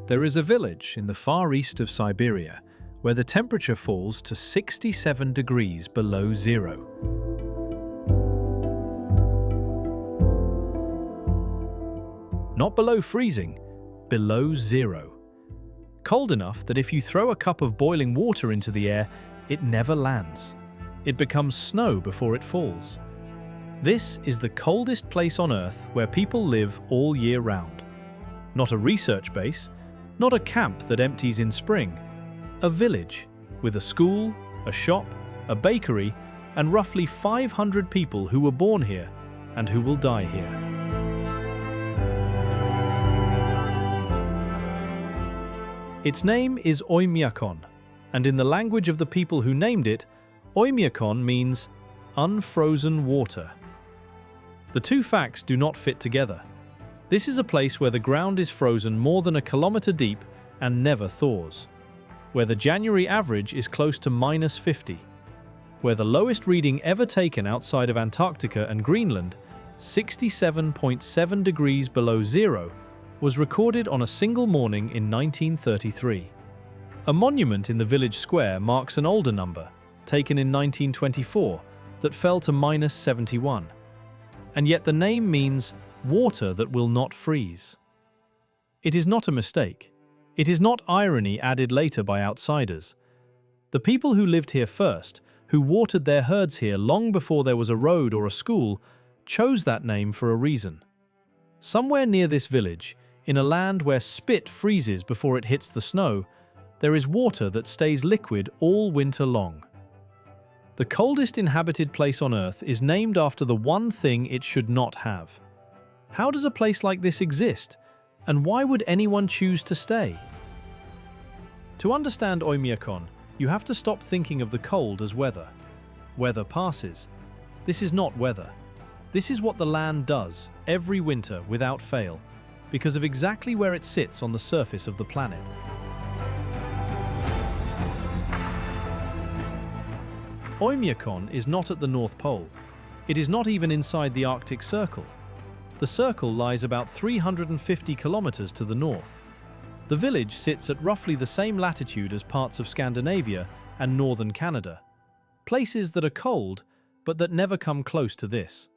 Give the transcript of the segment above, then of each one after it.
There is a village in the far east of Siberia where the temperature falls to 67 degrees below zero. Not below freezing, below zero. Cold enough that if you throw a cup of boiling water into the air, it never lands. It becomes snow before it falls. This is the coldest place on Earth where people live all year round. Not a research base, not a camp that empties in spring. A village with a school, a shop, a bakery, and roughly 500 people who were born here and who will die here. Its name is Oymyakon, and in the language of the people who named it, Oymyakon means unfrozen water. The two facts do not fit together. This is a place where the ground is frozen more than a kilometre deep and never thaws, where the January average is close to -50, where the lowest reading ever taken outside of Antarctica and Greenland, 67.7 degrees below zero, was recorded on a single morning in 1933. A monument in the village square marks an older number, taken in 1924, that fell to -71. And yet the name means water that will not freeze. It is not a mistake. It is not irony added later by outsiders. The people who lived here first, who watered their herds here long before there was a road or a school, chose that name for a reason. Somewhere near this village, in a land where spit freezes before it hits the snow, there is water that stays liquid all winter long. The coldest inhabited place on Earth is named after the one thing it should not have. How does a place like this exist, and why would anyone choose to stay? To understand Oymyakon, you have to stop thinking of the cold as weather. Weather passes. This is not weather. This is what the land does every winter without fail, because of exactly where it sits on the surface of the planet. Oymyakon is not at the North Pole. It is not even inside the Arctic Circle. The circle lies about 350 kilometers to the north. The village sits at roughly the same latitude as parts of Scandinavia and northern Canada, places that are cold but that never come close to this.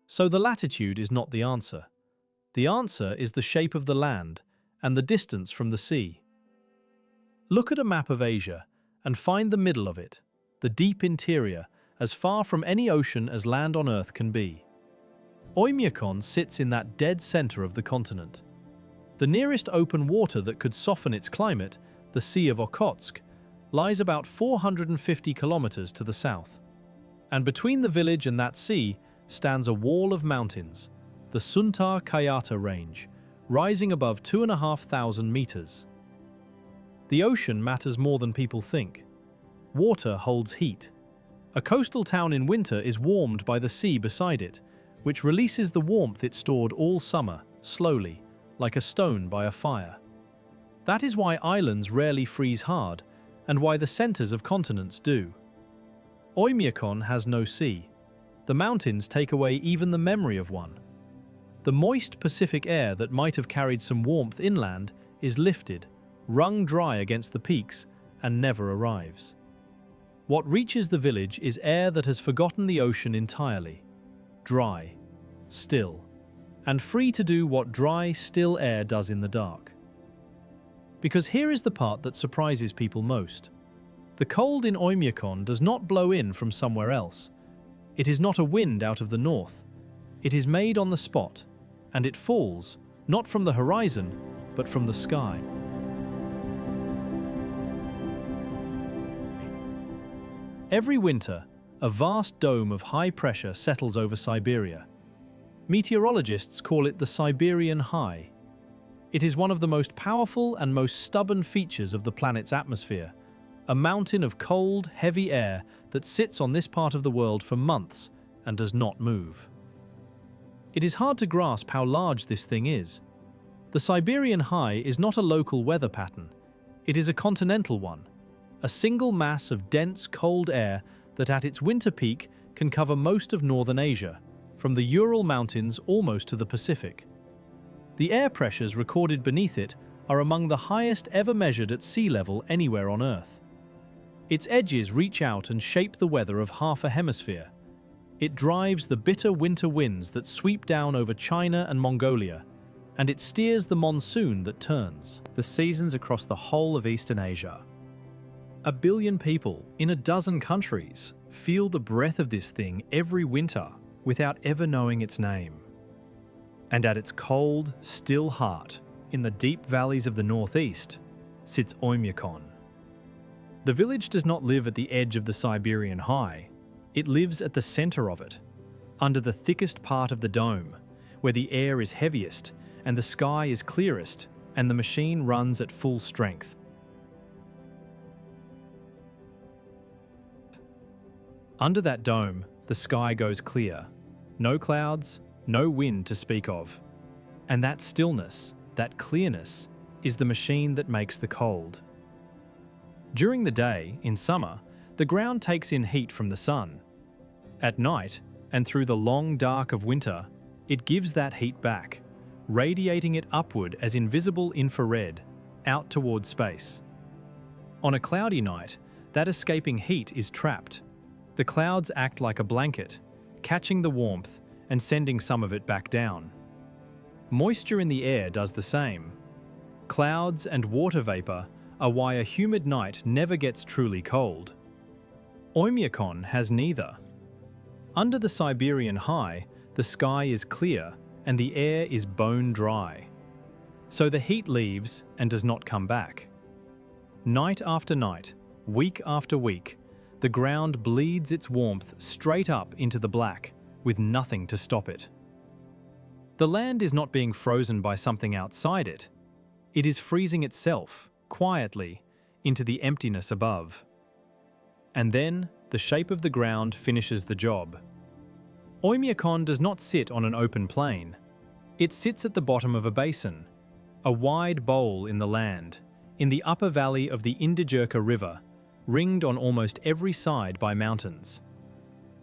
So the latitude is not the answer. The answer is the shape of the land and the distance from the sea. Look at a map of Asia and find the middle of it, the deep interior, as far from any ocean as land on Earth can be. Oymyakon sits in that dead center of the continent. The nearest open water that could soften its climate, the Sea of Okhotsk, lies about 450 kilometers to the south. And between the village and that sea stands a wall of mountains, the Suntar-Kayata Range, rising above 2,500 meters. The ocean matters more than people think. Water holds heat. A coastal town in winter is warmed by the sea beside it, which releases the warmth it stored all summer, slowly, like a stone by a fire. That is why islands rarely freeze hard, and why the centers of continents do. Oymyakon has no sea. The mountains take away even the memory of one. The moist Pacific air that might have carried some warmth inland is lifted, wrung dry against the peaks, and never arrives. What reaches the village is air that has forgotten the ocean entirely. Dry, still, and free to do what dry, still air does in the dark. Because here is the part that surprises people most. The cold in Oymyakon does not blow in from somewhere else. It is not a wind out of the north. It is made on the spot, and it falls, not from the horizon, but from the sky. Every winter, a vast dome of high pressure settles over Siberia. Meteorologists call it the Siberian High. It is one of the most powerful and most stubborn features of the planet's atmosphere, a mountain of cold, heavy air that sits on this part of the world for months and does not move. It is hard to grasp how large this thing is. The Siberian High is not a local weather pattern. It is a continental one, a single mass of dense, cold air that at its winter peak can cover most of northern Asia, from the Ural Mountains almost to the Pacific. The air pressures recorded beneath it are among the highest ever measured at sea level anywhere on Earth. Its edges reach out and shape the weather of half a hemisphere. It drives the bitter winter winds that sweep down over China and Mongolia, and it steers the monsoon that turns the seasons across the whole of Eastern Asia. 1 billion people in a dozen countries feel the breath of this thing every winter without ever knowing its name. And at its cold, still heart, in the deep valleys of the northeast, sits Oymyakon. The village does not live at the edge of the Siberian high. It lives at the center of it, under the thickest part of the dome, where the air is heaviest and the sky is clearest and the machine runs at full strength. Under that dome, the sky goes clear. No clouds, no wind to speak of. And that stillness, that clearness, is the machine that makes the cold. During the day, in summer, the ground takes in heat from the sun. At night, and through the long dark of winter, it gives that heat back, radiating it upward as invisible infrared, out towards space. On a cloudy night, that escaping heat is trapped. The clouds act like a blanket, catching the warmth and sending some of it back down. Moisture in the air does the same. Clouds and water vapor are why a humid night never gets truly cold. Oymyakon has neither. Under the Siberian high, the sky is clear and the air is bone dry. So the heat leaves and does not come back. Night after night, week after week, the ground bleeds its warmth straight up into the black, with nothing to stop it. The land is not being frozen by something outside it. It is freezing itself, quietly, into the emptiness above. And then, the shape of the ground finishes the job. Oymyakon does not sit on an open plain. It sits at the bottom of a basin, a wide bowl in the land, in the upper valley of the Inhabited River, ringed on almost every side by mountains.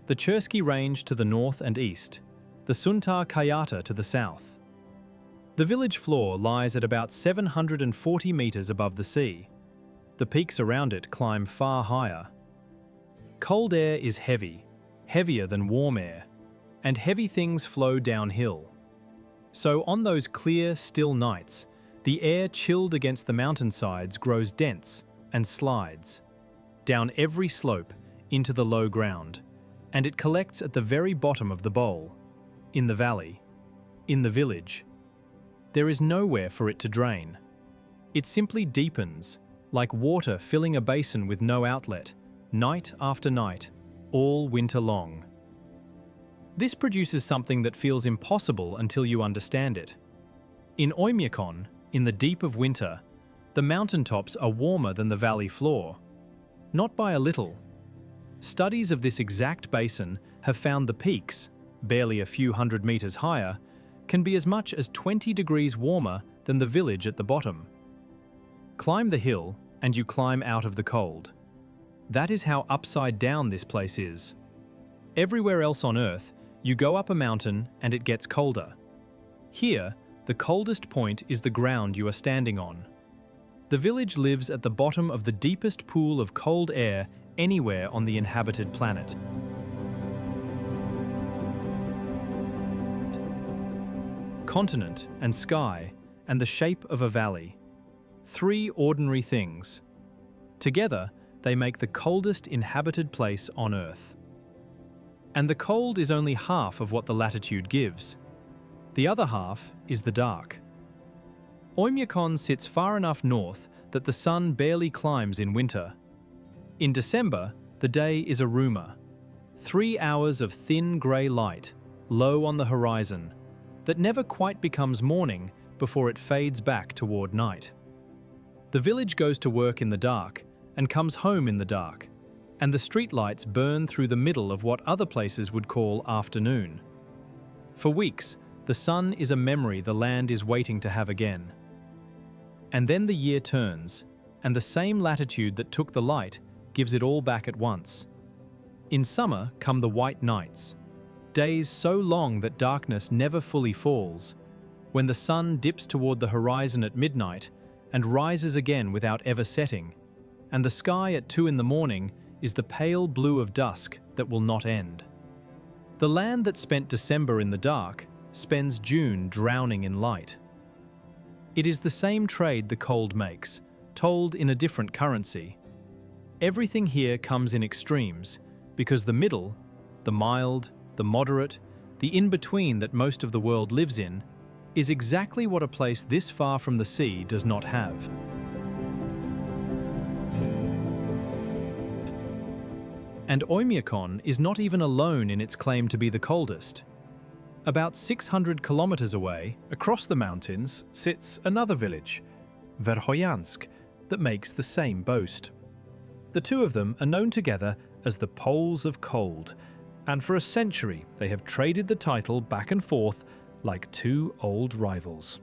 The Chersky Range to the north and east, the Suntar Kayata to the south. The village floor lies at about 740 meters above the sea. The peaks around it climb far higher. Cold air is heavy, heavier than warm air, and heavy things flow downhill. So on those clear, still nights, the air chilled against the mountainsides grows dense and slides down every slope into the low ground, and it collects at the very bottom of the bowl, in the valley, in the village. There is nowhere for it to drain. It simply deepens, like water filling a basin with no outlet, night after night, all winter long. This produces something that feels impossible until you understand it. In Oymyakon, in the deep of winter, the mountaintops are warmer than the valley floor. Not by a little. Studies of this exact basin have found the peaks, barely a few hundred meters higher, can be as much as 20 degrees warmer than the village at the bottom. Climb the hill and you climb out of the cold. That is how upside down this place is. Everywhere else on Earth, you go up a mountain and it gets colder. Here, the coldest point is the ground you are standing on. The village lives at the bottom of the deepest pool of cold air anywhere on the inhabited planet. Continent and sky and the shape of a valley. Three ordinary things. Together, they make the coldest inhabited place on Earth. And the cold is only half of what the latitude gives. The other half is the dark. Oymyakon sits far enough north that the sun barely climbs in winter. In December, the day is a rumor. 3 hours of thin grey light, low on the horizon, that never quite becomes morning before it fades back toward night. The village goes to work in the dark and comes home in the dark, and the streetlights burn through the middle of what other places would call afternoon. For weeks, the sun is a memory the land is waiting to have again. And then the year turns, and the same latitude that took the light gives it all back at once. In summer come the white nights, days so long that darkness never fully falls. When the sun dips toward the horizon at midnight, and rises again without ever setting, and the sky at 2 in the morning is the pale blue of dusk that will not end. The land that spent December in the dark spends June drowning in light. It is the same trade the cold makes, told in a different currency. Everything here comes in extremes, because the middle, the mild, the moderate, the in-between that most of the world lives in, is exactly what a place this far from the sea does not have. And Oymyakon is not even alone in its claim to be the coldest. About 600 kilometers away, across the mountains, sits another village, Verkhoyansk, that makes the same boast. The two of them are known together as the Poles of Cold, and for a century they have traded the title back and forth like two old rivals.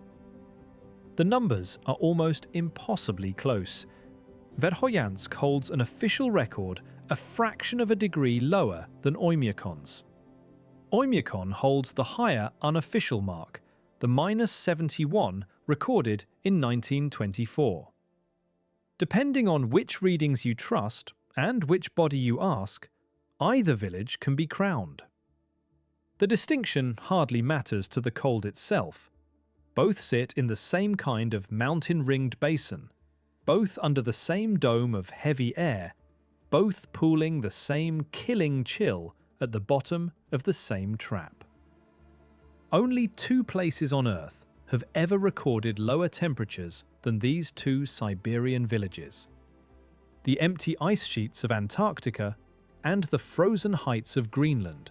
The numbers are almost impossibly close. Verkhoyansk holds an official record a fraction of a degree lower than Oymyakon's. Oymyakon holds the higher unofficial mark, the -71 recorded in 1924. Depending on which readings you trust and which body you ask, either village can be crowned. The distinction hardly matters to the cold itself. Both sit in the same kind of mountain-ringed basin, both under the same dome of heavy air, both pooling the same killing chill at the bottom of the same trap. Only two places on Earth have ever recorded lower temperatures than these two Siberian villages: the empty ice sheets of Antarctica and the frozen heights of Greenland,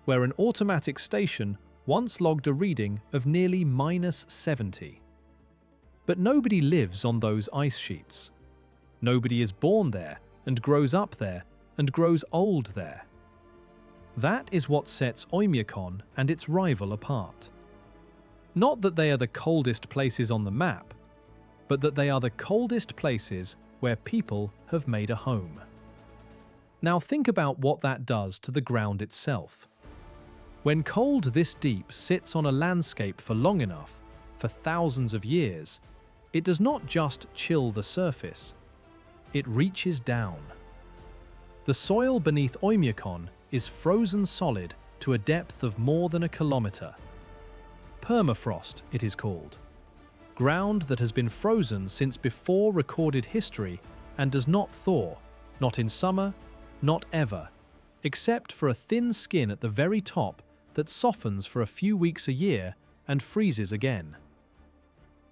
where an automatic station once logged a reading of nearly -70. But nobody lives on those ice sheets. Nobody is born there and grows up there and grows old there. That is what sets Oymyakon and its rival apart. Not that they are the coldest places on the map, but that they are the coldest places where people have made a home. Now think about what that does to the ground itself. When cold this deep sits on a landscape for long enough, for thousands of years, it does not just chill the surface, it reaches down. The soil beneath Oymyakon is frozen solid to a depth of more than a kilometre. Permafrost, it is called. Ground that has been frozen since before recorded history and does not thaw, not in summer, not ever, except for a thin skin at the very top that softens for a few weeks a year and freezes again.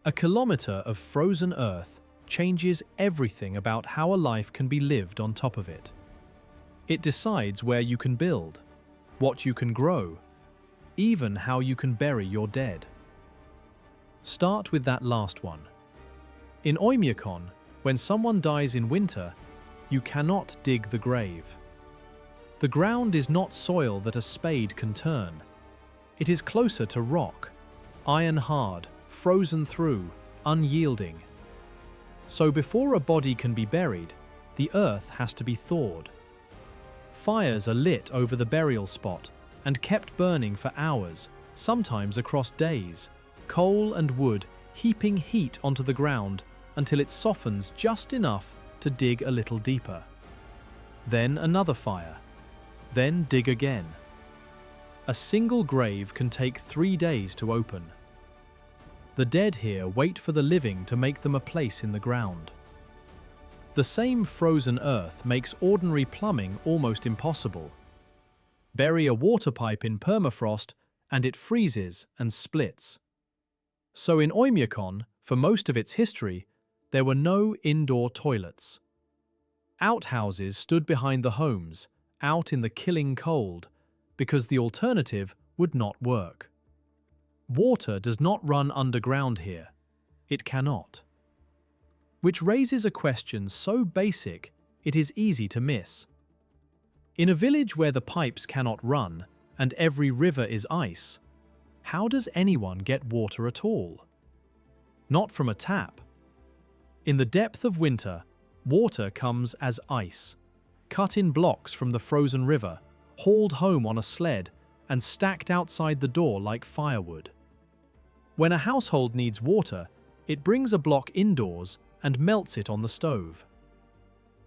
A kilometre of frozen earth changes everything about how a life can be lived on top of it. It decides where you can build, what you can grow, even how you can bury your dead. Start with that last one. In Oymyakon, when someone dies in winter, you cannot dig the grave. The ground is not soil that a spade can turn. It is closer to rock, iron hard, frozen through, unyielding. So before a body can be buried, the earth has to be thawed. Fires are lit over the burial spot and kept burning for hours, sometimes across days, coal and wood heaping heat onto the ground until it softens just enough to dig a little deeper. Then another fire. Then dig again. A single grave can take 3 days to open. The dead here wait for the living to make them a place in the ground. The same frozen earth makes ordinary plumbing almost impossible. Bury a water pipe in permafrost and it freezes and splits. So in Oymyakon, for most of its history, there were no indoor toilets. Outhouses stood behind the homes, out in the killing cold, because the alternative would not work. Water does not run underground here. It cannot. Which raises a question so basic it is easy to miss. In a village where the pipes cannot run and every river is ice, how does anyone get water at all? Not from a tap. In the depth of winter, water comes as ice, cut in blocks from the frozen river, hauled home on a sled, and stacked outside the door like firewood. When a household needs water, It brings a block indoors and melts it on the stove.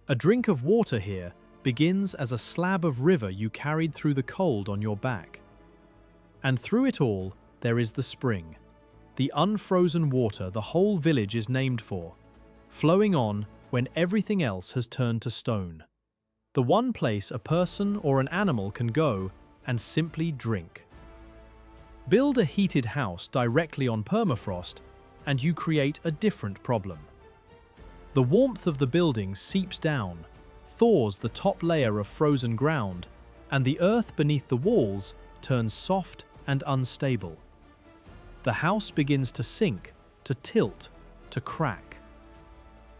A drink of water here begins as a slab of river you carried through the cold on your back. And through it all, there is the spring, the unfrozen water the whole village is named for, flowing on when everything else has turned to stone. The one place a person or an animal can go and simply drink. Build a heated house directly on permafrost, and you create a different problem. The warmth of the building seeps down, thaws the top layer of frozen ground, and the earth beneath the walls turns soft and unstable. The house begins to sink, to tilt, to crack.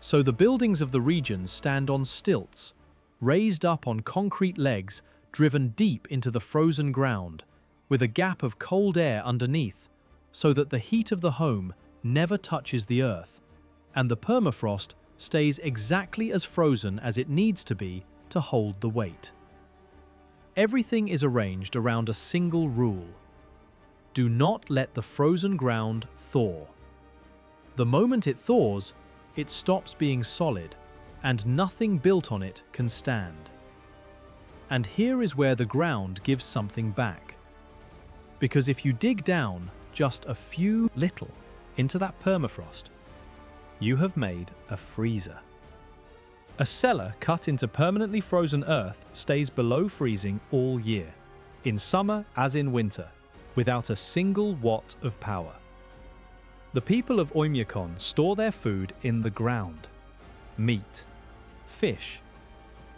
So the buildings of the region stand on stilts, raised up on concrete legs driven deep into the frozen ground, with a gap of cold air underneath, so that the heat of the home never touches the earth, and the permafrost stays exactly as frozen as it needs to be to hold the weight. Everything is arranged around a single rule. Do not let the frozen ground thaw. The moment it thaws, it stops being solid, and nothing built on it can stand. And here is where the ground gives something back. Because if you dig down just a few little into that permafrost, you have made a freezer. A cellar cut into permanently frozen earth stays below freezing all year, in summer as in winter, without a single watt of power. The people of Oymyakon store their food in the ground. Meat, fish,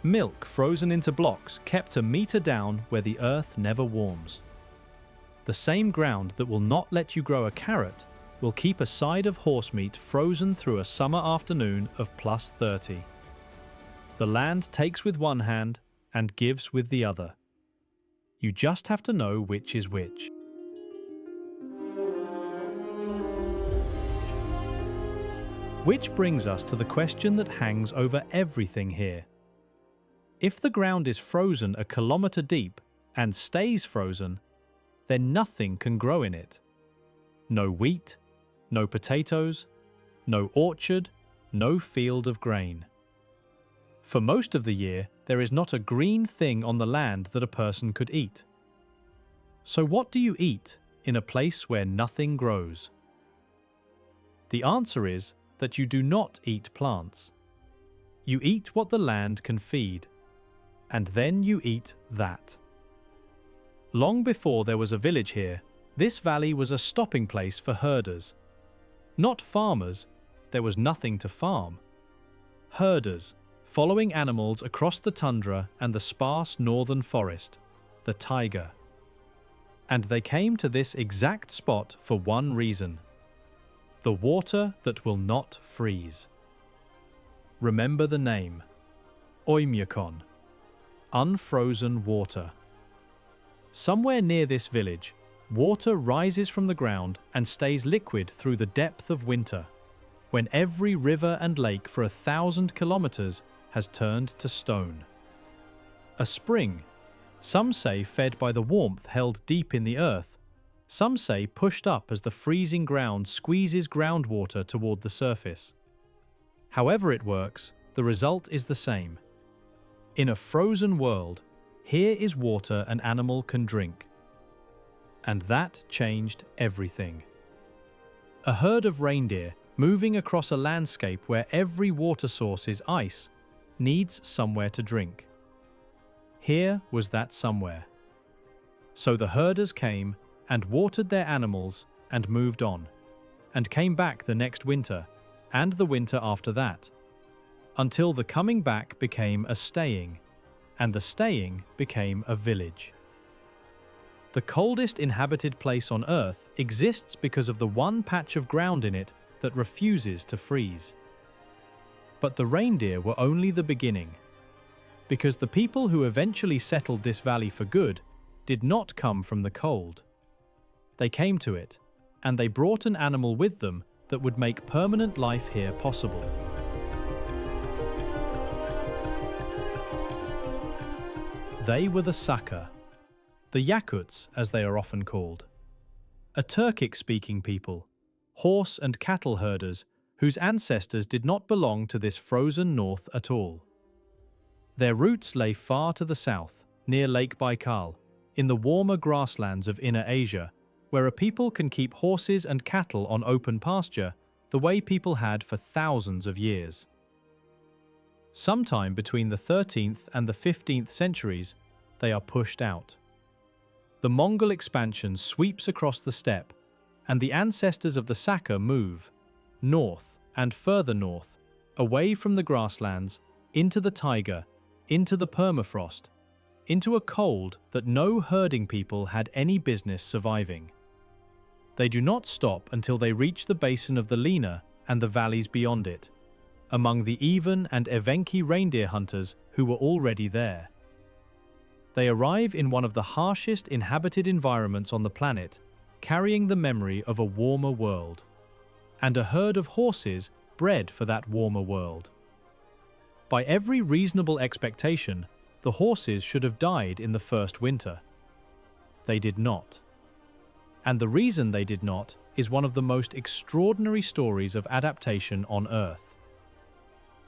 milk frozen into blocks kept a meter down where the earth never warms. The same ground that will not let you grow a carrot will keep a side of horse meat frozen through a summer afternoon of +30. The land takes with one hand and gives with the other. You just have to know which is which. Which brings us to the question that hangs over everything here. If the ground is frozen a kilometre deep and stays frozen, then nothing can grow in it. No wheat, no potatoes, no orchard, no field of grain. For most of the year, there is not a green thing on the land that a person could eat. So what do you eat in a place where nothing grows? The answer is that you do not eat plants. You eat what the land can feed, and then you eat that. Long before there was a village here, this valley was a stopping place for herders. Not farmers, there was nothing to farm. Herders, following animals across the tundra and the sparse northern forest, the taiga. And they came to this exact spot for one reason: the water that will not freeze. Remember the name: Oymyakon, unfrozen water. Somewhere near this village, water rises from the ground and stays liquid through the depth of winter, when every river and lake for 1,000 kilometers has turned to stone. A spring, some say fed by the warmth held deep in the earth, some say pushed up as the freezing ground squeezes groundwater toward the surface. However it works, the result is the same. In a frozen world, here is water an animal can drink. And that changed everything. A herd of reindeer, moving across a landscape where every water source is ice, needs somewhere to drink. Here was that somewhere. So the herders came and watered their animals and moved on, and came back the next winter, and the winter after that, until the coming back became a staying, and the staying became a village. The coldest inhabited place on Earth exists because of the one patch of ground in it that refuses to freeze. But the reindeer were only the beginning, because the people who eventually settled this valley for good did not come from the cold. They came to it, and they brought an animal with them that would make permanent life here possible. They were the Saka, the Yakuts as they are often called, a Turkic-speaking people, horse and cattle herders whose ancestors did not belong to this frozen north at all. Their roots lay far to the south, near Lake Baikal, in the warmer grasslands of Inner Asia, where a people can keep horses and cattle on open pasture the way people had for thousands of years. Sometime between the 13th and the 15th centuries, they are pushed out. The Mongol expansion sweeps across the steppe, and the ancestors of the Saka move north and further north, away from the grasslands, into the taiga, into the permafrost, into a cold that no herding people had any business surviving. They do not stop until they reach the basin of the Lena and the valleys beyond it, among the Ivan and Evenki reindeer hunters who were already there. They arrive in one of the harshest inhabited environments on the planet, carrying the memory of a warmer world, and a herd of horses bred for that warmer world. By every reasonable expectation, the horses should have died in the first winter. They did not. And the reason they did not is one of the most extraordinary stories of adaptation on Earth.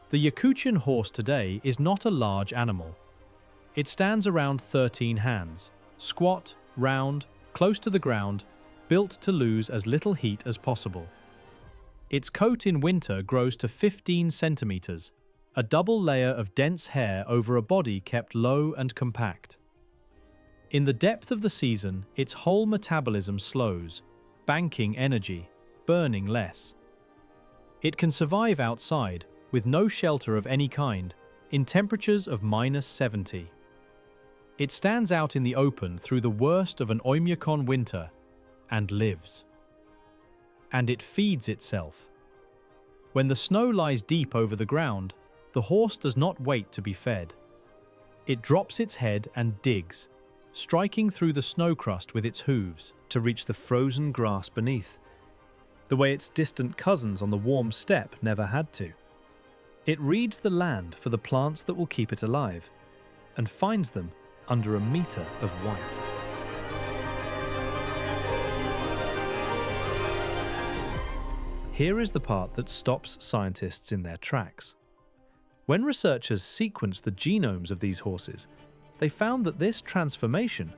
The Yakutian horse today is not a large animal. It stands around 13 hands, squat, round, close to the ground, built to lose as little heat as possible. Its coat in winter grows to 15 centimeters, a double layer of dense hair over a body kept low and compact. In the depth of the season, its whole metabolism slows, banking energy, burning less. It can survive outside, with no shelter of any kind, in temperatures of -70. It stands out in the open through the worst of an Oymyakon winter and lives. And it feeds itself. When the snow lies deep over the ground, the horse does not wait to be fed. It drops its head and digs, striking through the snow crust with its hooves to reach the frozen grass beneath, the way its distant cousins on the warm steppe never had to. It reads the land for the plants that will keep it alive, and finds them under a meter of white. Here is the part that stops scientists in their tracks. When researchers sequenced the genomes of these horses, they found that this transformation,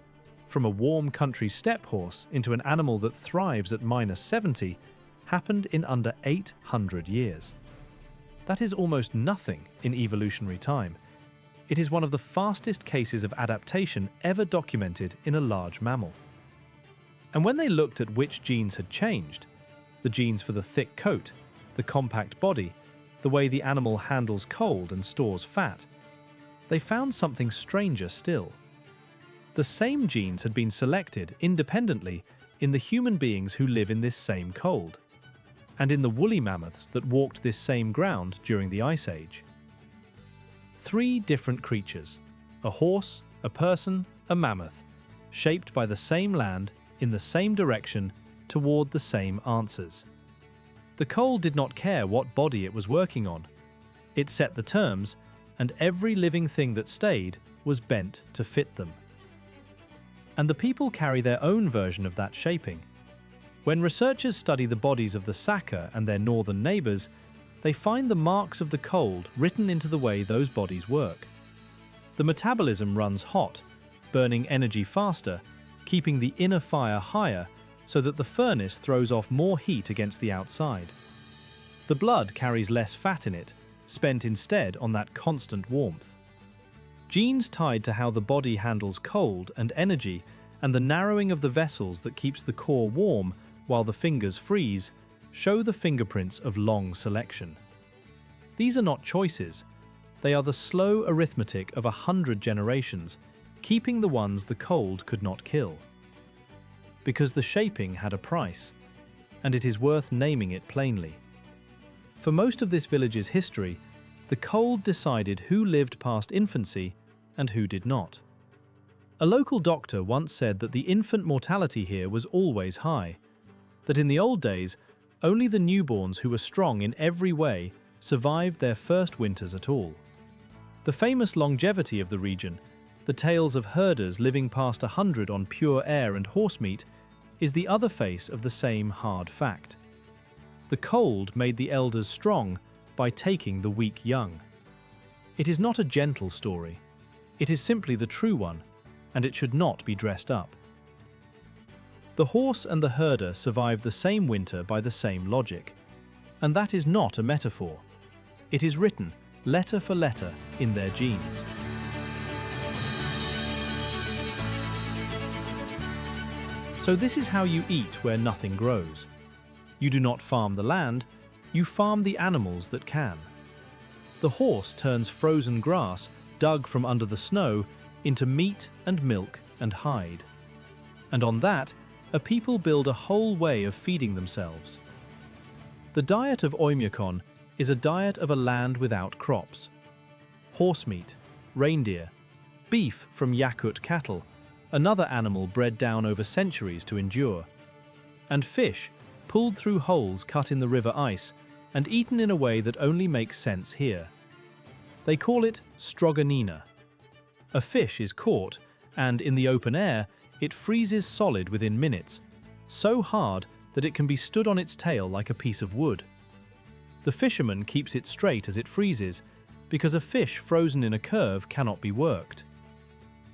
from a warm country steppe horse into an animal that thrives at -70, happened in under 800 years. That is almost nothing in evolutionary time. It is one of the fastest cases of adaptation ever documented in a large mammal. And when they looked at which genes had changed, the genes for the thick coat, the compact body, the way the animal handles cold and stores fat, they found something stranger still. The same genes had been selected independently in the human beings who live in this same cold, and in the woolly mammoths that walked this same ground during the Ice Age. 3 different creatures, a horse, a person, a mammoth, shaped by the same land, in the same direction, toward the same answers. The cold did not care what body it was working on. It set the terms, and every living thing that stayed was bent to fit them. And the people carry their own version of that shaping. When researchers study the bodies of the Saka and their northern neighbors, they find the marks of the cold written into the way those bodies work. The metabolism runs hot, burning energy faster, keeping the inner fire higher so that the furnace throws off more heat against the outside. The blood carries less fat in it, spent instead on that constant warmth. Genes tied to how the body handles cold and energy, and the narrowing of the vessels that keeps the core warm while the fingers freeze, show the fingerprints of long selection. These are not choices. They are the slow arithmetic of 100 generations, keeping the ones the cold could not kill. Because the shaping had a price, and it is worth naming it plainly. For most of this village's history, the cold decided who lived past infancy and who did not. A local doctor once said that the infant mortality here was always high, that in the old days, only the newborns who were strong in every way survived their first winters at all. The famous longevity of the region, the tales of herders living past 100 on pure air and horse meat, is the other face of the same hard fact. The cold made the elders strong by taking the weak young. It is not a gentle story. It is simply the true one, and it should not be dressed up. The horse and the herder survived the same winter by the same logic. And that is not a metaphor. It is written, letter for letter, in their genes. So this is how you eat where nothing grows. You do not farm the land, you farm the animals that can. The horse turns frozen grass, dug from under the snow, into meat and milk and hide. And on that, a people build a whole way of feeding themselves. The diet of Oymyakon is a diet of a land without crops. Horse meat, reindeer, beef from Yakut cattle, another animal bred down over centuries to endure, and fish pulled through holes cut in the river ice and eaten in a way that only makes sense here. They call it stroganina. A fish is caught, and in the open air, it freezes solid within minutes, so hard that it can be stood on its tail like a piece of wood. The fisherman keeps it straight as it freezes, because a fish frozen in a curve cannot be worked.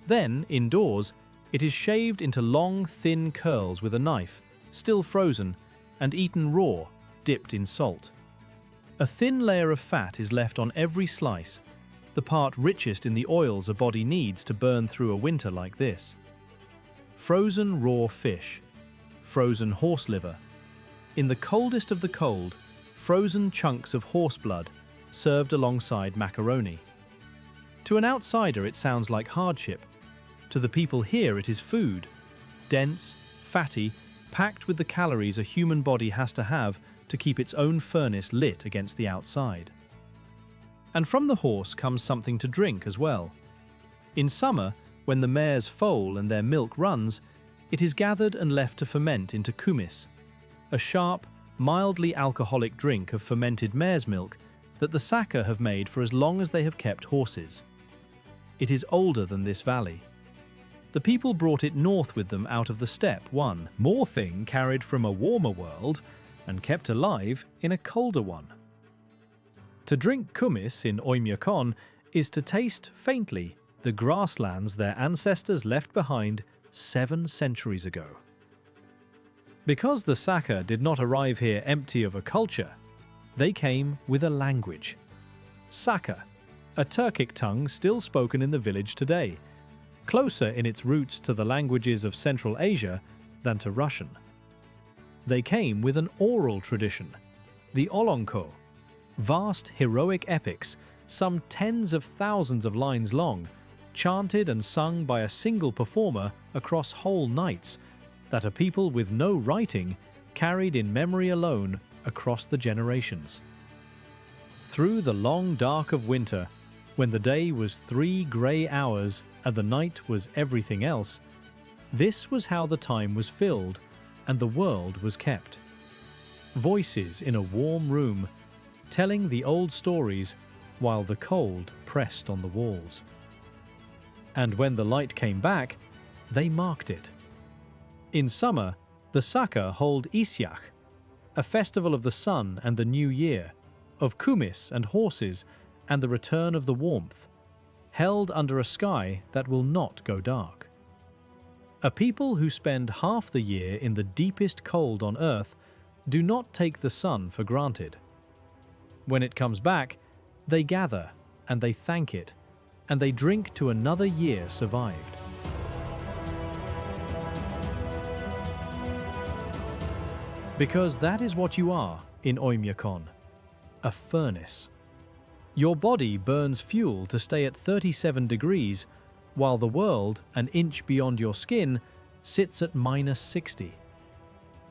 Then, indoors, it is shaved into long, thin curls with a knife, still frozen, and eaten raw, dipped in salt. A thin layer of fat is left on every slice, the part richest in the oils a body needs to burn through a winter like this. Frozen raw fish, frozen horse liver. In the coldest of the cold, frozen chunks of horse blood served alongside macaroni. To an outsider it sounds like hardship. To the people here it is food, dense, fatty, packed with the calories a human body has to have to keep its own furnace lit against the outside. And from the horse comes something to drink as well. In summer, when the mares foal and their milk runs, it is gathered and left to ferment into kumis, a sharp, mildly alcoholic drink of fermented mare's milk that the Saka have made for as long as they have kept horses. It is older than this valley. The people brought it north with them out of the steppe, one more thing carried from a warmer world and kept alive in a colder one. To drink kumis in Oymyakon is to taste faintly the grasslands their ancestors left behind 7 centuries ago. Because the Saka did not arrive here empty of a culture, they came with a language. Saka, a Turkic tongue still spoken in the village today, closer in its roots to the languages of Central Asia than to Russian. They came with an oral tradition, the Olonko, vast heroic epics, some tens of thousands of lines long, chanted and sung by a single performer across whole nights, that a people with no writing carried in memory alone across the generations. Through the long dark of winter, when the day was 3 grey hours and the night was everything else, this was how the time was filled and the world was kept. Voices in a warm room, telling the old stories while the cold pressed on the walls. And when the light came back, they marked it. In summer, the Saka hold Isyach, a festival of the sun and the new year, of kumis and horses and the return of the warmth, held under a sky that will not go dark. A people who spend half the year in the deepest cold on earth do not take the sun for granted. When it comes back, they gather and they thank it, and they drink to another year survived. Because that is what you are in Oymyakon, a furnace. Your body burns fuel to stay at 37 degrees, while the world, an inch beyond your skin, sits at -60.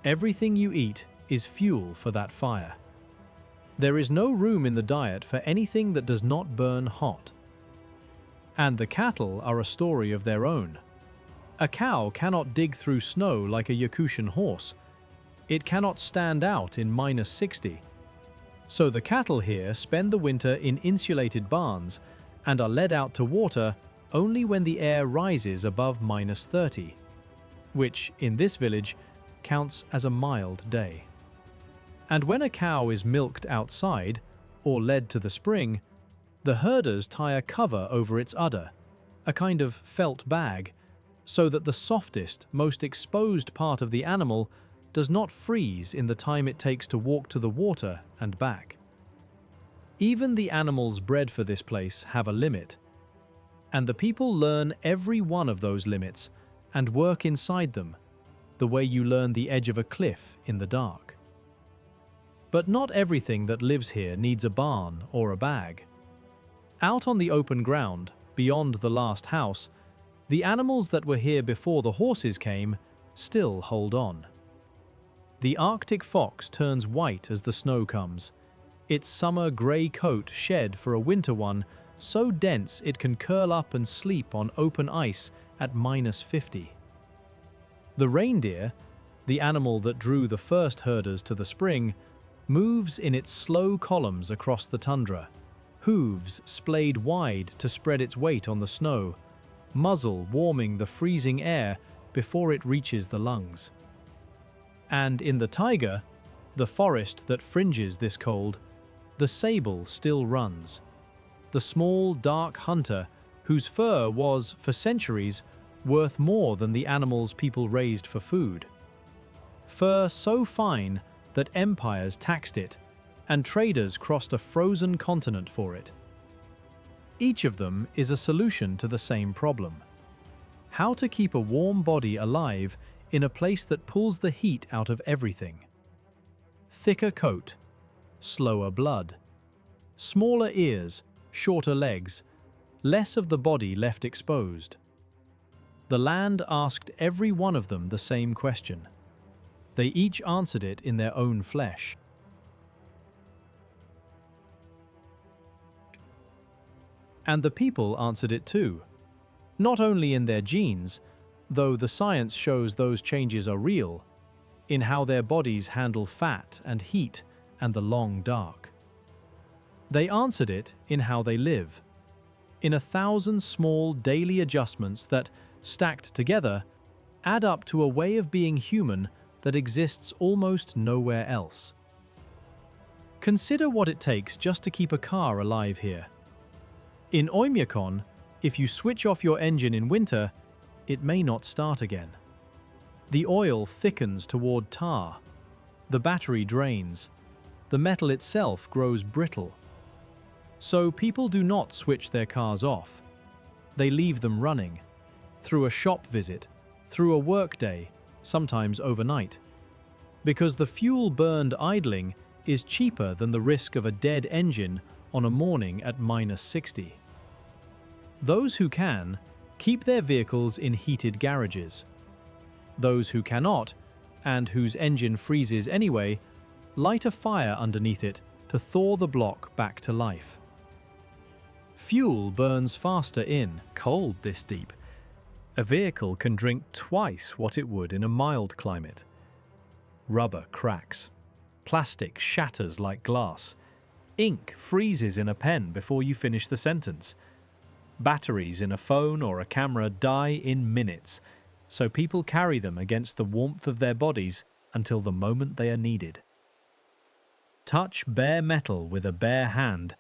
Everything you eat is fuel for that fire. There is no room in the diet for anything that does not burn hot. And the cattle are a story of their own. A cow cannot dig through snow like a Yakutian horse. It cannot stand out in -60. So the cattle here spend the winter in insulated barns and are led out to water only when the air rises above -30, which, in this village, counts as a mild day. And when a cow is milked outside, or led to the spring, the herders tie a cover over its udder, a kind of felt bag, so that the softest, most exposed part of the animal does not freeze in the time it takes to walk to the water and back. Even the animals bred for this place have a limit, and the people learn every one of those limits and work inside them, the way you learn the edge of a cliff in the dark. But not everything that lives here needs a barn or a bag. Out on the open ground, beyond the last house, the animals that were here before the horses came still hold on. The Arctic fox turns white as the snow comes, its summer grey coat shed for a winter one so dense it can curl up and sleep on open ice at -50. The reindeer, the animal that drew the first herders to the spring, moves in its slow columns across the tundra, hooves splayed wide to spread its weight on the snow, muzzle warming the freezing air before it reaches the lungs. And in the taiga, the forest that fringes this cold, the sable still runs, the small dark hunter whose fur was, for centuries, worth more than the animals people raised for food. Fur so fine that empires taxed it, and traders crossed a frozen continent for it. Each of them is a solution to the same problem: how to keep a warm body alive in a place that pulls the heat out of everything. Thicker coat, slower blood, smaller ears, shorter legs, less of the body left exposed. The land asked every one of them the same question. They each answered it in their own flesh. And the people answered it too, not only in their genes, though the science shows those changes are real, in how their bodies handle fat and heat and the long dark. They answered it in how they live, in 1,000 small daily adjustments that, stacked together, add up to a way of being human that exists almost nowhere else. Consider what it takes just to keep a car alive here. In Oymyakon, if you switch off your engine in winter, it may not start again. The oil thickens toward tar, the battery drains, the metal itself grows brittle. So people do not switch their cars off. They leave them running, through a shop visit, through a workday, sometimes overnight, because the fuel burned idling is cheaper than the risk of a dead engine on a morning at -60. Those who can, keep their vehicles in heated garages. Those who cannot, and whose engine freezes anyway, light a fire underneath it to thaw the block back to life. Fuel burns faster in cold this deep. A vehicle can drink twice what it would in a mild climate. Rubber cracks. Plastic shatters like glass. Ink freezes in a pen before you finish the sentence. Batteries in a phone or a camera die in minutes, so people carry them against the warmth of their bodies until the moment they are needed. Touch bare metal with a bare hand,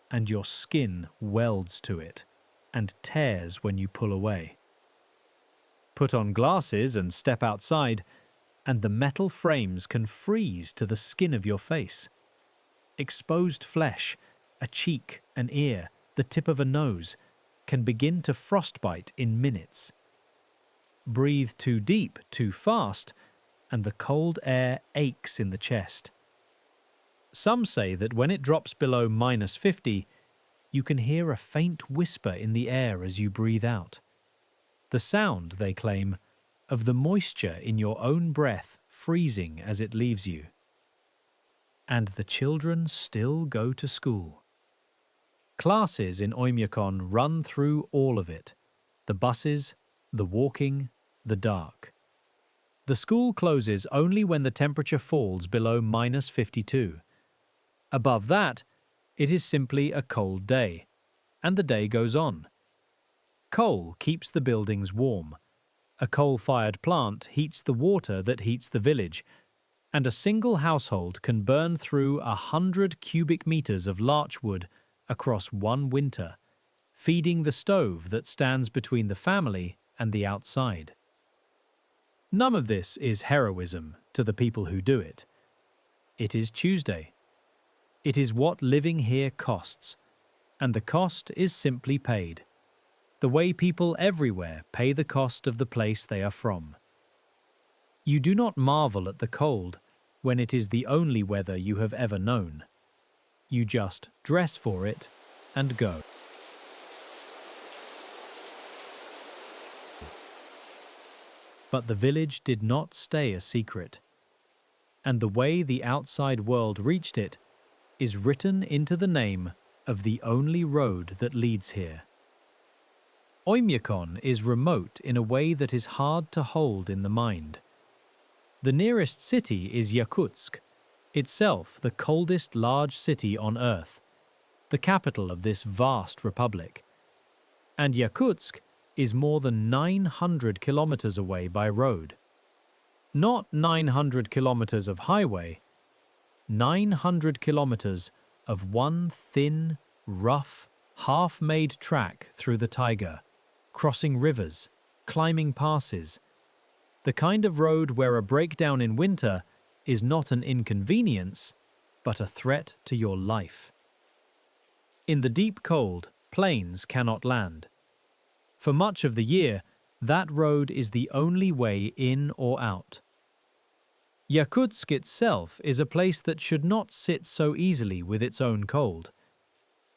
and your skin welds to it and tears when you pull away. Put on glasses and step outside, and the metal frames can freeze to the skin of your face. Exposed flesh, a cheek, an ear, the tip of a nose, can begin to frostbite in minutes. Breathe too deep, too fast, and the cold air aches in the chest. Some say that when it drops below -50, you can hear a faint whisper in the air as you breathe out. The sound, they claim, of the moisture in your own breath freezing as it leaves you. And the children still go to school. Classes in Oymyakon run through all of it: the buses, the walking, the dark. The school closes only when the temperature falls below -52. Above that, it is simply a cold day, and the day goes on. Coal keeps the buildings warm. A coal-fired plant heats the water that heats the village. and a single household can burn through 100 cubic meters of larch wood across one winter, feeding the stove that stands between the family and the outside. None of this is heroism to the people who do it. It is Tuesday. It is what living here costs, and the cost is simply paid, the way people everywhere pay the cost of the place they are from. You do not marvel at the cold when it is the only weather you have ever known. You just dress for it and go. But the village did not stay a secret, and the way the outside world reached it is written into the name of the only road that leads here. Oymyakon is remote in a way that is hard to hold in the mind. The nearest city is Yakutsk, itself the coldest large city on Earth, the capital of this vast republic. And Yakutsk is more than 900 kilometers away by road. Not 900 kilometers of highway, 900 kilometers of one thin, rough, half-made track through the taiga, crossing rivers, climbing passes, the kind of road where a breakdown in winter is not an inconvenience, but a threat to your life. In the deep cold, planes cannot land. For much of the year, that road is the only way in or out. Yakutsk itself is a place that should not sit so easily with its own cold.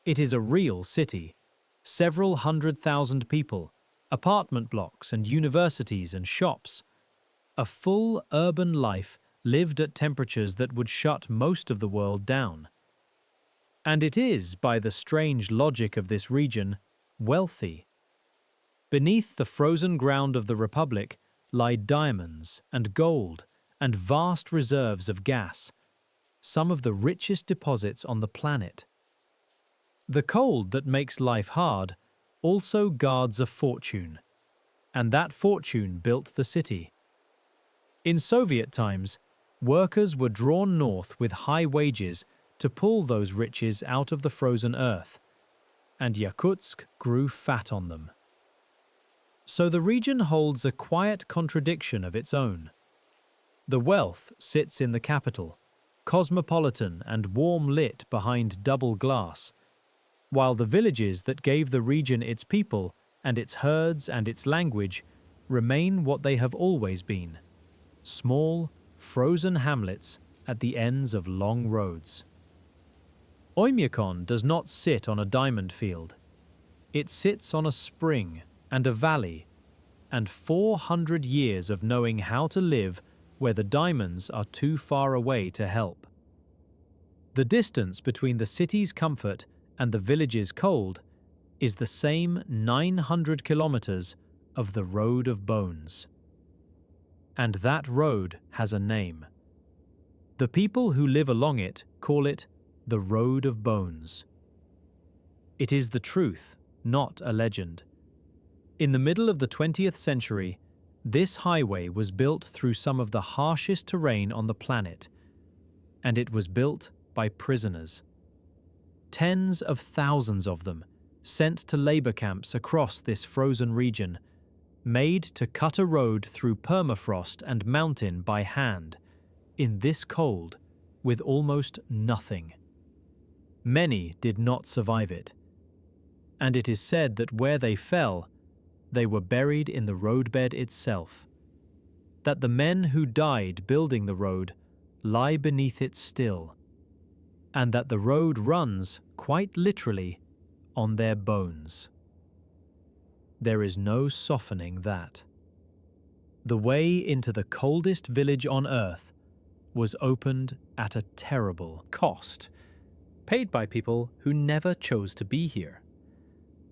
It is a real city, several 100,000 people, apartment blocks and universities and shops. A full urban life lived at temperatures that would shut most of the world down. And it is, by the strange logic of this region, wealthy. Beneath the frozen ground of the Republic lie diamonds and gold and vast reserves of gas, some of the richest deposits on the planet. The cold that makes life hard also guards a fortune, and that fortune built the city. In Soviet times, workers were drawn north with high wages to pull those riches out of the frozen earth, and Yakutsk grew fat on them. So the region holds a quiet contradiction of its own. The wealth sits in the capital, cosmopolitan and warm-lit behind double glass, while the villages that gave the region its people and its herds and its language remain what they have always been: small, frozen hamlets at the ends of long roads. Oymyakon does not sit on a diamond field. It sits on a spring and a valley, and 400 years of knowing how to live where the diamonds are too far away to help. The distance between the city's comfort and the village's cold is the same 900 kilometers of the Road of Bones. And that road has a name. The people who live along it call it the Road of Bones. It is the truth, not a legend. In the middle of the 20th century, this highway was built through some of the harshest terrain on the planet, and it was built by prisoners. Tens of thousands of them, sent to labor camps across this frozen region, made to cut a road through permafrost and mountain by hand, in this cold, with almost nothing. Many did not survive it, and it is said that where they fell, they were buried in the roadbed itself, that the men who died building the road lie beneath it still, and that the road runs, quite literally, on their bones. There is no softening that. The way into the coldest village on Earth was opened at a terrible cost, paid by people who never chose to be here.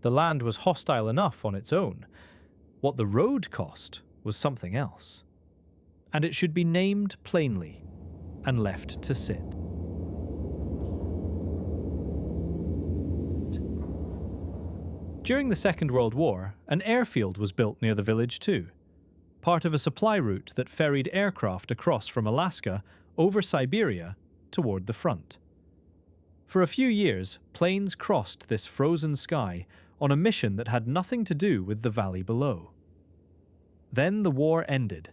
The land was hostile enough on its own. What the road cost was something else. And it should be named plainly and left to sit. During the Second World War, an airfield was built near the village too, part of a supply route that ferried aircraft across from Alaska over Siberia toward the front. For a few years, planes crossed this frozen sky on a mission that had nothing to do with the valley below. Then the war ended,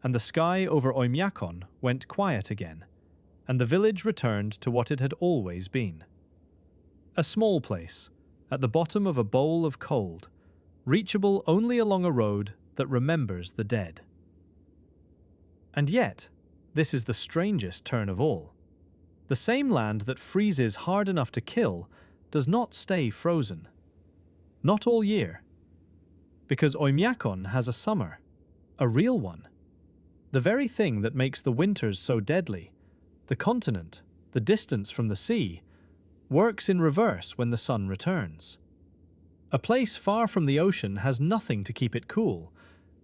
and the sky over Oymyakon went quiet again, and the village returned to what it had always been. A small place, at the bottom of a bowl of cold, reachable only along a road that remembers the dead. And yet, this is the strangest turn of all. The same land that freezes hard enough to kill does not stay frozen. Not all year. Because Oymyakon has a summer, a real one. The very thing that makes the winters so deadly, the continent, the distance from the sea, works in reverse when the sun returns. A place far from the ocean has nothing to keep it cool,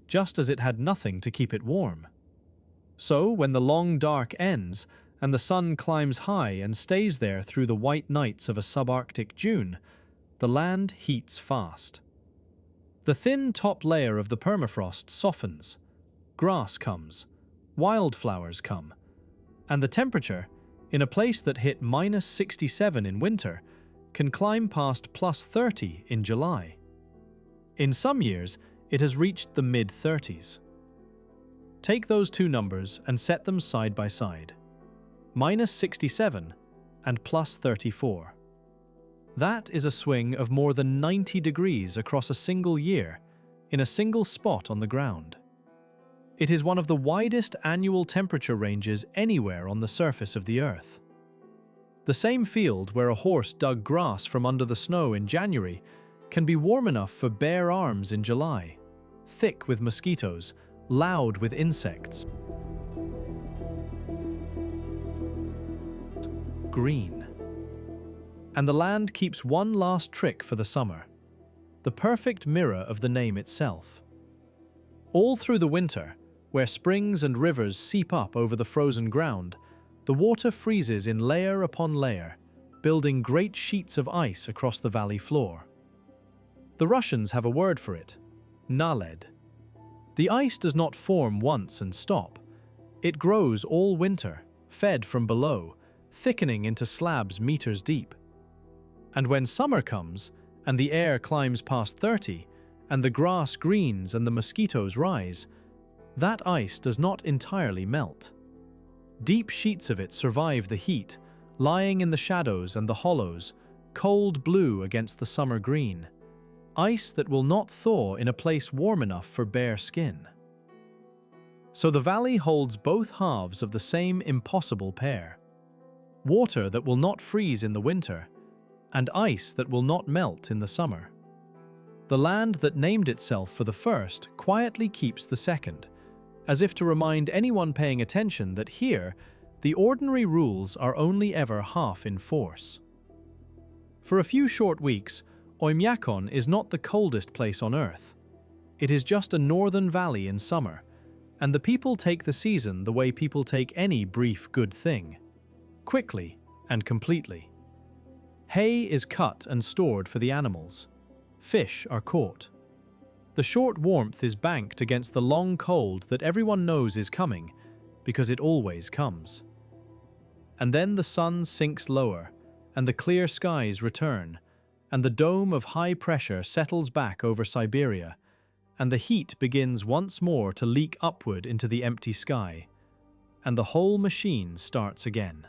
just as it had nothing to keep it warm. So, when the long dark ends, and the sun climbs high and stays there through the white nights of a subarctic June, the land heats fast. The thin top layer of the permafrost softens, grass comes, wildflowers come, and the temperature, in a place that hit -67 in winter, can climb past +30 in July. In some years, it has reached the mid-30s. Take those two numbers and set them side by side. -67 and +34. That is a swing of more than 90 degrees across a single year, in a single spot on the ground. It is one of the widest annual temperature ranges anywhere on the surface of the Earth. The same field where a horse dug grass from under the snow in January can be warm enough for bare arms in July, thick with mosquitoes, loud with insects. Green. And the land keeps one last trick for the summer, the perfect mirror of the name itself. All through the winter, where springs and rivers seep up over the frozen ground, the water freezes in layer upon layer, building great sheets of ice across the valley floor. The Russians have a word for it, naled. The ice does not form once and stop. It grows all winter, fed from below, thickening into slabs meters deep. And when summer comes, and the air climbs past 30, and the grass greens and the mosquitoes rise, that ice does not entirely melt. Deep sheets of it survive the heat, lying in the shadows and the hollows, cold blue against the summer green. Ice that will not thaw in a place warm enough for bare skin. So the valley holds both halves of the same impossible pair. Water that will not freeze in the winter, and ice that will not melt in the summer. The land that named itself for the first quietly keeps the second, as if to remind anyone paying attention that here, the ordinary rules are only ever half in force. For a few short weeks, Oymyakon is not the coldest place on Earth. It is just a northern valley in summer, and the people take the season the way people take any brief good thing, quickly and completely. Hay is cut and stored for the animals. Fish are caught. The short warmth is banked against the long cold that everyone knows is coming, because it always comes. And then the sun sinks lower, and the clear skies return, and the dome of high pressure settles back over Siberia, and the heat begins once more to leak upward into the empty sky, and the whole machine starts again.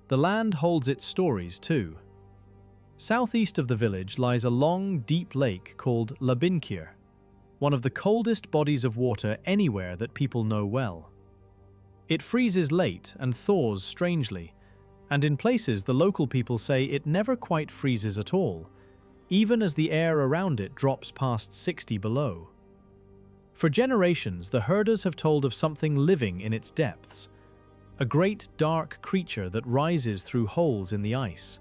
The land holds its stories too. Southeast of the village lies a long, deep lake called Labinkir, one of the coldest bodies of water anywhere that people know well. It freezes late and thaws strangely, and in places the local people say it never quite freezes at all, even as the air around it drops past 60 below. For generations, the herders have told of something living in its depths, a great dark creature that rises through holes in the ice.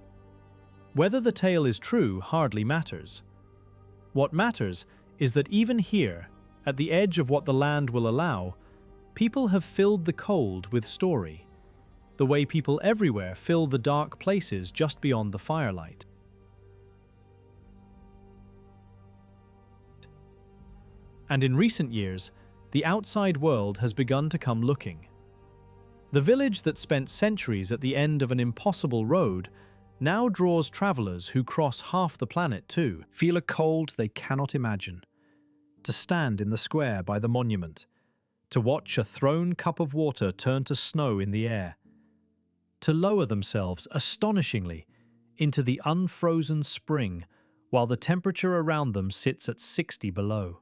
Whether the tale is true hardly matters. What matters is that even here, at the edge of what the land will allow, people have filled the cold with story, the way people everywhere fill the dark places just beyond the firelight. And in recent years, the outside world has begun to come looking. The village that spent centuries at the end of an impossible road now draws travelers who cross half the planet too. Feel a cold they cannot imagine. To stand in the square by the monument. To watch a thrown cup of water turn to snow in the air. To lower themselves astonishingly into the unfrozen spring while the temperature around them sits at 60 below.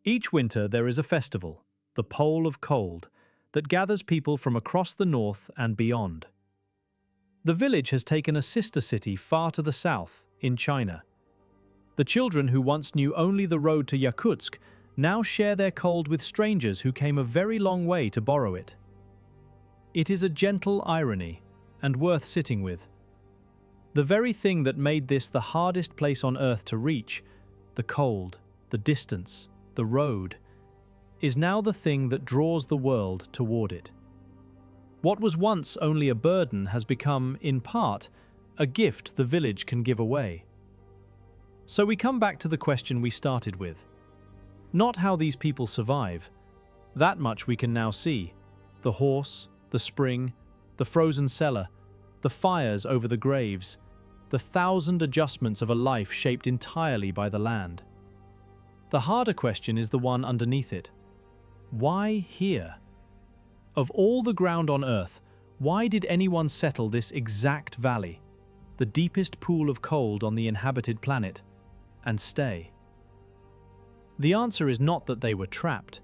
Each winter there is a festival, the Pole of Cold, that gathers people from across the north and beyond. The village has taken a sister city far to the south, in China. The children who once knew only the road to Yakutsk now share their cold with strangers who came a very long way to borrow it. It is a gentle irony, and worth sitting with. The very thing that made this the hardest place on earth to reach, the cold, the distance, the road, is now the thing that draws the world toward it. What was once only a burden has become, in part, a gift the village can give away. So we come back to the question we started with. Not how these people survive. That much we can now see. The horse, the spring, the frozen cellar, the fires over the graves, the 1,000 adjustments of a life shaped entirely by the land. The harder question is the one underneath it. Why here? Of all the ground on Earth, why did anyone settle this exact valley, the deepest pool of cold on the inhabited planet, and stay? The answer is not that they were trapped.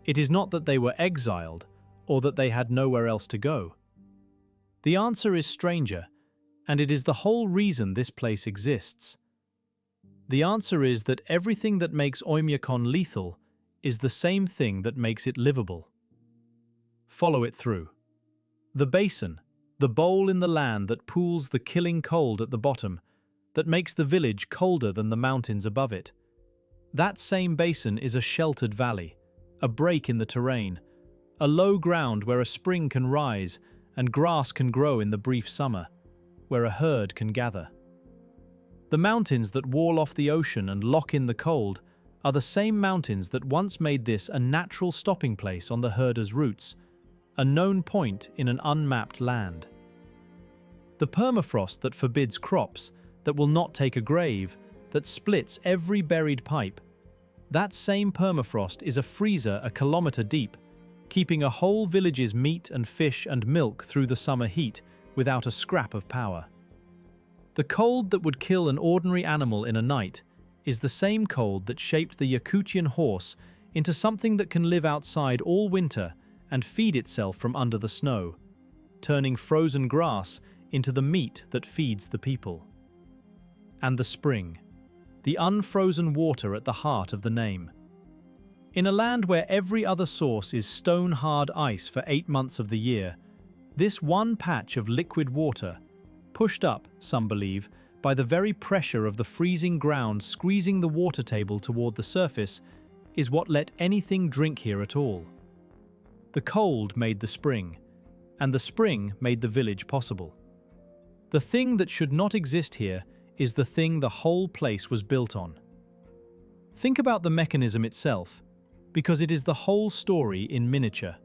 It is not that they were exiled, or that they had nowhere else to go. The answer is stranger, and it is the whole reason this place exists. The answer is that everything that makes Oymyakon lethal is the same thing that makes it livable. Follow it through. The basin, the bowl in the land that pools the killing cold at the bottom, that makes the village colder than the mountains above it. That same basin is a sheltered valley, a break in the terrain, a low ground where a spring can rise and grass can grow in the brief summer, where a herd can gather. The mountains that wall off the ocean and lock in the cold are the same mountains that once made this a natural stopping place on the herder's routes, a known point in an unmapped land. The permafrost that forbids crops, that will not take a grave, that splits every buried pipe, that same permafrost is a freezer a kilometre deep, keeping a whole village's meat and fish and milk through the summer heat without a scrap of power. The cold that would kill an ordinary animal in a night is the same cold that shaped the Yakutian horse into something that can live outside all winter and feed itself from under the snow, turning frozen grass into the meat that feeds the people. And the spring, the unfrozen water at the heart of the name. In a land where every other source is stone-hard ice for 8 months of the year, this one patch of liquid water, pushed up, some believe, by the very pressure of the freezing ground squeezing the water table toward the surface, is what let anything drink here at all. The cold made the spring, and the spring made the village possible. The thing that should not exist here is the thing the whole place was built on. Think about the mechanism itself, because it is the whole story in miniature.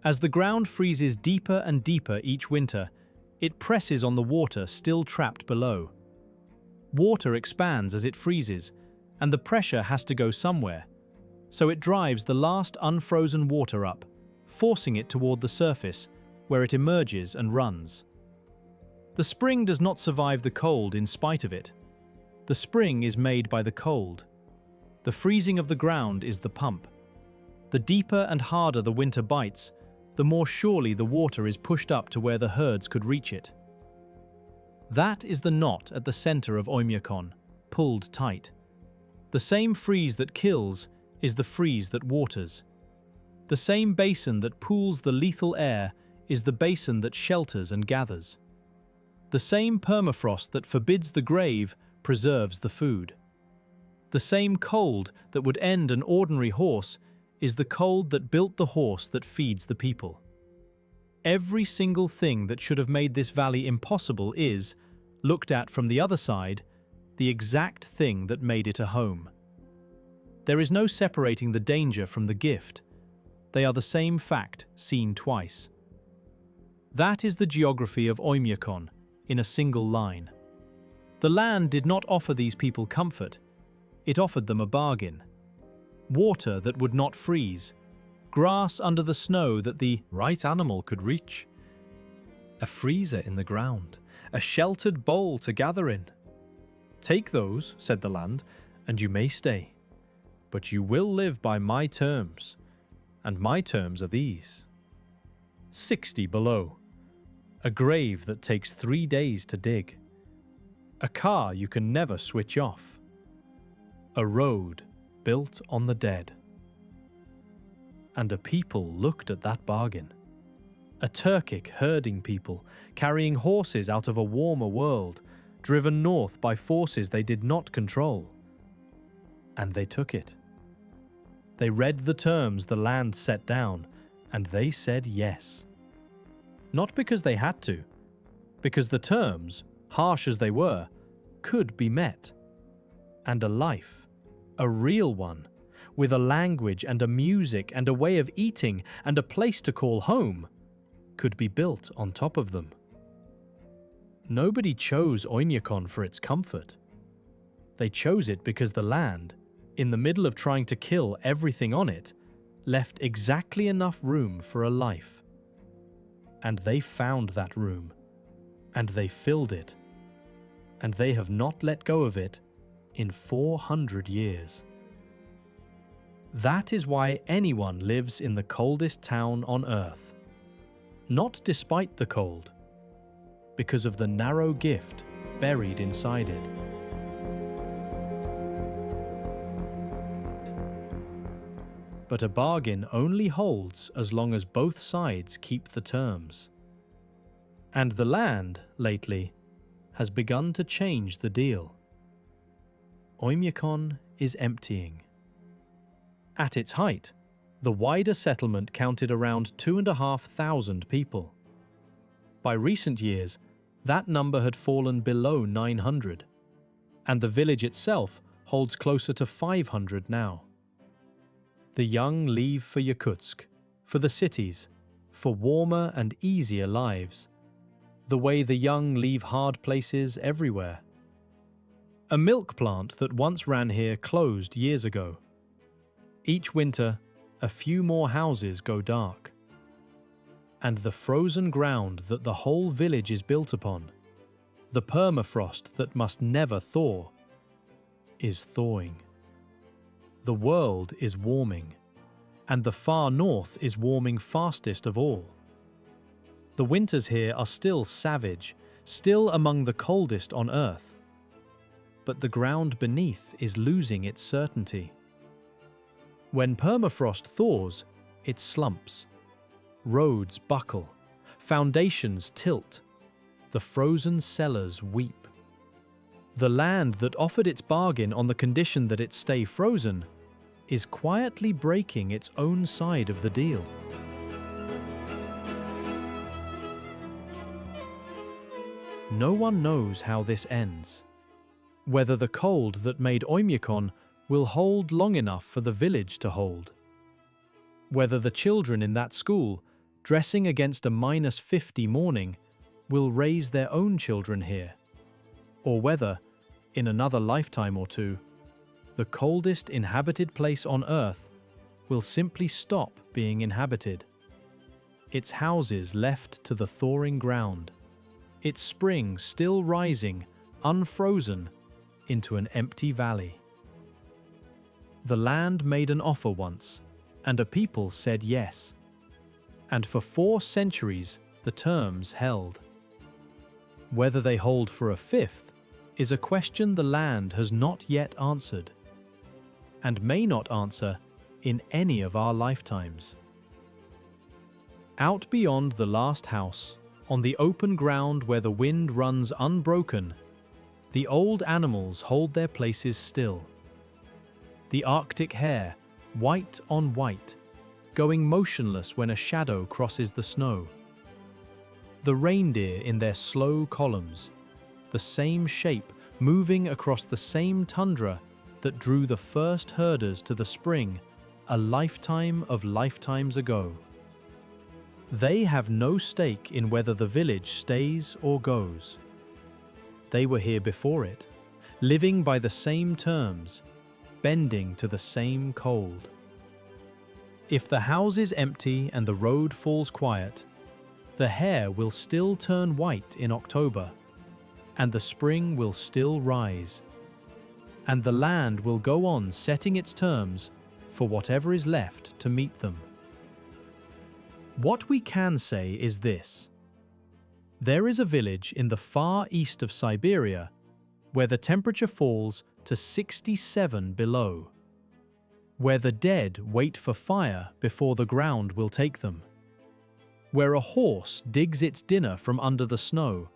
As the ground freezes deeper and deeper each winter, it presses on the water still trapped below. Water expands as it freezes, and the pressure has to go somewhere, so it drives the last unfrozen water up, forcing it toward the surface, where it emerges and runs. The spring does not survive the cold in spite of it. The spring is made by the cold. The freezing of the ground is the pump. The deeper and harder the winter bites, the more surely the water is pushed up to where the herds could reach it. That is the knot at the center of Oymyakon, pulled tight. The same freeze that kills is the freeze that waters. The same basin that pools the lethal air is the basin that shelters and gathers. The same permafrost that forbids the grave preserves the food. The same cold that would end an ordinary horse is the cold that built the horse that feeds the people. Every single thing that should have made this valley impossible is, looked at from the other side, the exact thing that made it a home. There is no separating the danger from the gift. They are the same fact seen twice. That is the geography of Oymyakon in a single line. The land did not offer these people comfort. It offered them a bargain. Water that would not freeze, grass under the snow that the right animal could reach, a freezer in the ground, a sheltered bowl to gather in. Take those, said the land, and you may stay. But you will live by my terms, and my terms are these. 60 below. A grave that takes 3 days to dig. A car you can never switch off. A road built on the dead. And a people looked at that bargain. A Turkic herding people, carrying horses out of a warmer world, driven north by forces they did not control. And they took it. They read the terms the land set down, and they said yes. Not because they had to, because the terms, harsh as they were, could be met. And a life, a real one, with a language and a music and a way of eating and a place to call home, could be built on top of them. Nobody chose Oymyakon for its comfort. They chose it because the land, in the middle of trying to kill everything on it, left exactly enough room for a life. And they found that room, and they filled it, and they have not let go of it in 400 years. That is why anyone lives in the coldest town on earth. Not despite the cold, because of the narrow gift buried inside it. But a bargain only holds as long as both sides keep the terms. And the land, lately, has begun to change the deal. Oymyakon is emptying. At its height, the wider settlement counted around 2,500 people. By recent years, that number had fallen below 900, and the village itself holds closer to 500 now. The young leave for Yakutsk, for the cities, for warmer and easier lives, the way the young leave hard places everywhere. A milk plant that once ran here closed years ago. Each winter, a few more houses go dark. And the frozen ground that the whole village is built upon, the permafrost that must never thaw, is thawing. The world is warming, and the far north is warming fastest of all. The winters here are still savage, still among the coldest on Earth. But the ground beneath is losing its certainty. When permafrost thaws, it slumps. Roads buckle, foundations tilt, the frozen cellars weep. The land that offered its bargain on the condition that it stay frozen is quietly breaking its own side of the deal. No one knows how this ends. Whether the cold that made Oymyakon will hold long enough for the village to hold. Whether the children in that school, dressing against a -50 morning, will raise their own children here. Or whether, in another lifetime or two, the coldest inhabited place on Earth will simply stop being inhabited. Its houses left to the thawing ground, its spring still rising, unfrozen, into an empty valley. The land made an offer once, and a people said yes. And for 4 centuries, the terms held. Whether they hold for a 5th is a question the land has not yet answered, and may not answer in any of our lifetimes. Out beyond the last house, on the open ground where the wind runs unbroken, the old animals hold their places still. The Arctic hare, white on white, going motionless when a shadow crosses the snow. The reindeer in their slow columns, the same shape moving across the same tundra that drew the first herders to the spring a lifetime of lifetimes ago. They have no stake in whether the village stays or goes. They were here before it, living by the same terms, bending to the same cold. If the house is empty and the road falls quiet, the hair will still turn white in October, and the spring will still rise, and the land will go on setting its terms for whatever is left to meet them. What we can say is this: there is a village in the far east of Siberia where the temperature falls to 67 below, where the dead wait for fire before the ground will take them, where a horse digs its dinner from under the snow,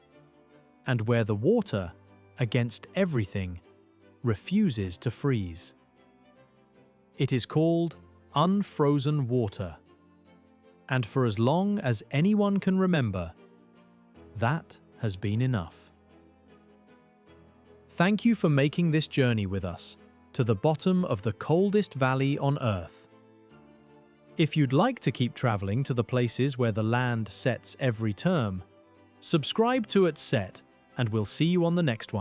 and where the water, against everything, refuses to freeze. It is called unfrozen water, and for as long as anyone can remember, that has been enough. Thank you for making this journey with us to the bottom of the coldest valley on Earth. If you'd like to keep traveling to the places where the land sets every term, subscribe to It Set, and we'll see you on the next one.